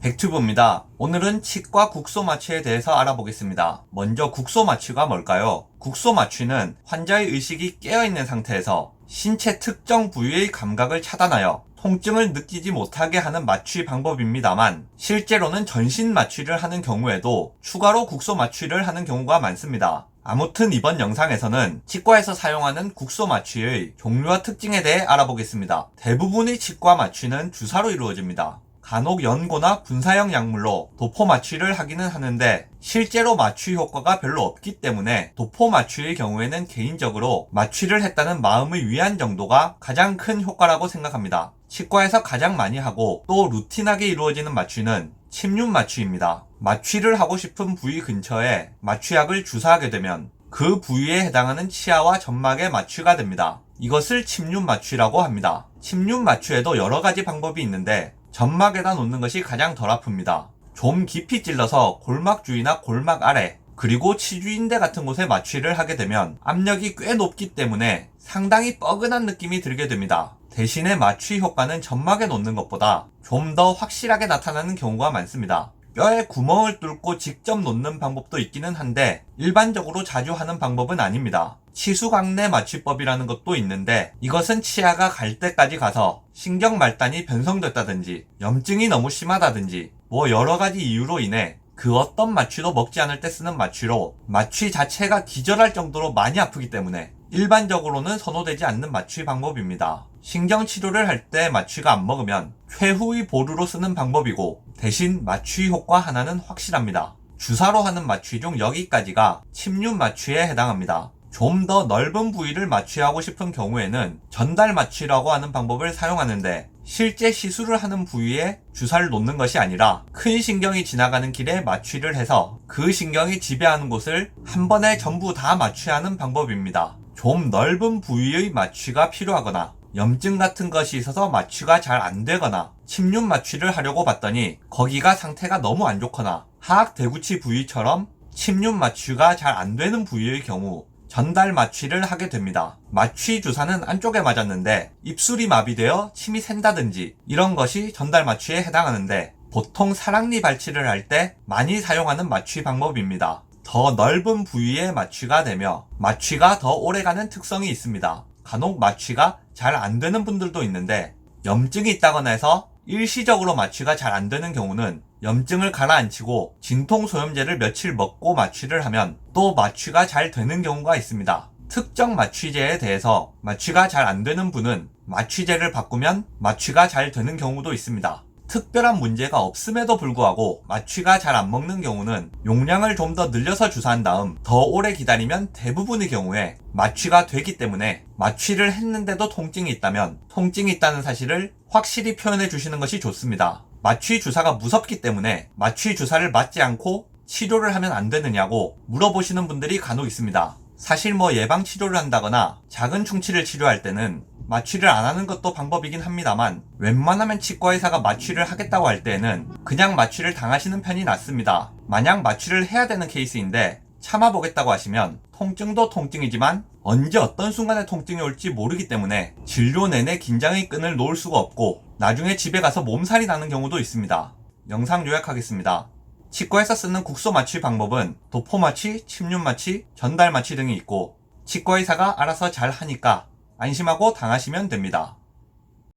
백튜브입니다. 오늘은 치과 국소 마취에 대해서 알아보겠습니다. 먼저 국소 마취가 뭘까요? 국소 마취는 환자의 의식이 깨어있는 상태에서 신체 특정 부위의 감각을 차단하여 통증을 느끼지 못하게 하는 마취 방법입니다만, 실제로는 전신 마취를 하는 경우에도 추가로 국소 마취를 하는 경우가 많습니다. 아무튼 이번 영상에서는 치과에서 사용하는 국소 마취의 종류와 특징에 대해 알아보겠습니다. 대부분의 치과 마취는 주사로 이루어집니다. 간혹 연고나 분사형 약물로 도포 마취를 하기는 하는데, 실제로 마취 효과가 별로 없기 때문에 도포 마취의 경우에는 개인적으로 마취를 했다는 마음의 위안 정도가 가장 큰 효과라고 생각합니다. 치과에서 가장 많이 하고 또 루틴하게 이루어지는 마취는 침륜 마취입니다. 마취를 하고 싶은 부위 근처에 마취약을 주사하게 되면 그 부위에 해당하는 치아와 점막에 마취가 됩니다. 이것을 침륜 마취라고 합니다. 침륜 마취에도 여러 가지 방법이 있는데, 점막에다 놓는 것이 가장 덜 아픕니다. 좀 깊이 찔러서 골막 주위나 골막 아래, 그리고 치주인대 같은 곳에 마취를 하게 되면 압력이 꽤 높기 때문에 상당히 뻐근한 느낌이 들게 됩니다. 대신에 마취 효과는 점막에 놓는 것보다 좀 더 확실하게 나타나는 경우가 많습니다. 뼈에 구멍을 뚫고 직접 놓는 방법도 있기는 한데, 일반적으로 자주 하는 방법은 아닙니다. 치수강내 마취법이라는 것도 있는데, 이것은 치아가 갈 때까지 가서 신경 말단이 변성됐다든지 염증이 너무 심하다든지 여러 가지 이유로 인해 그 어떤 마취도 먹지 않을 때 쓰는 마취로, 마취 자체가 기절할 정도로 많이 아프기 때문에 일반적으로는 선호되지 않는 마취 방법입니다. 신경치료를 할 때 마취가 안 먹으면 최후의 보루로 쓰는 방법이고, 대신 마취 효과 하나는 확실합니다. 주사로 하는 마취 중 여기까지가 침륜 마취에 해당합니다. 좀 더 넓은 부위를 마취하고 싶은 경우에는 전달 마취라고 하는 방법을 사용하는데, 실제 시술을 하는 부위에 주사를 놓는 것이 아니라 큰 신경이 지나가는 길에 마취를 해서 그 신경이 지배하는 곳을 한 번에 전부 다 마취하는 방법입니다. 좀 넓은 부위의 마취가 필요하거나 염증 같은 것이 있어서 마취가 잘 안 되거나 침륜 마취를 하려고 봤더니 거기가 상태가 너무 안 좋거나 하악 대구치 부위처럼 침륜 마취가 잘 안 되는 부위의 경우 전달 마취를 하게 됩니다. 마취 주사는 안쪽에 맞았는데 입술이 마비되어 침이 샌다든지 이런 것이 전달 마취에 해당하는데, 보통 사랑니 발치를 할 때 많이 사용하는 마취 방법입니다. 더 넓은 부위에 마취가 되며 마취가 더 오래가는 특성이 있습니다. 간혹 마취가 잘 안 되는 분들도 있는데, 염증이 있다거나 해서 일시적으로 마취가 잘 안 되는 경우는 염증을 가라앉히고 진통소염제를 며칠 먹고 마취를 하면 또 마취가 잘 되는 경우가 있습니다. 특정 마취제에 대해서 마취가 잘 안 되는 분은 마취제를 바꾸면 마취가 잘 되는 경우도 있습니다. 특별한 문제가 없음에도 불구하고 마취가 잘 안 먹는 경우는 용량을 좀 더 늘려서 주사한 다음 더 오래 기다리면 대부분의 경우에 마취가 되기 때문에, 마취를 했는데도 통증이 있다면 통증이 있다는 사실을 확실히 표현해 주시는 것이 좋습니다. 마취 주사가 무섭기 때문에 마취 주사를 맞지 않고 치료를 하면 안 되느냐고 물어보시는 분들이 간혹 있습니다. 사실 예방 치료를 한다거나 작은 충치를 치료할 때는 마취를 안 하는 것도 방법이긴 합니다만, 웬만하면 치과의사가 마취를 하겠다고 할 때에는 그냥 마취를 당하시는 편이 낫습니다. 만약 마취를 해야 되는 케이스인데 참아보겠다고 하시면 통증도 통증이지만 언제 어떤 순간에 통증이 올지 모르기 때문에 진료 내내 긴장의 끈을 놓을 수가 없고 나중에 집에 가서 몸살이 나는 경우도 있습니다. 영상 요약하겠습니다. 치과에서 쓰는 국소 마취 방법은 도포 마취, 침륜 마취, 전달 마취 등이 있고, 치과의사가 알아서 잘 하니까 안심하고 당하시면 됩니다.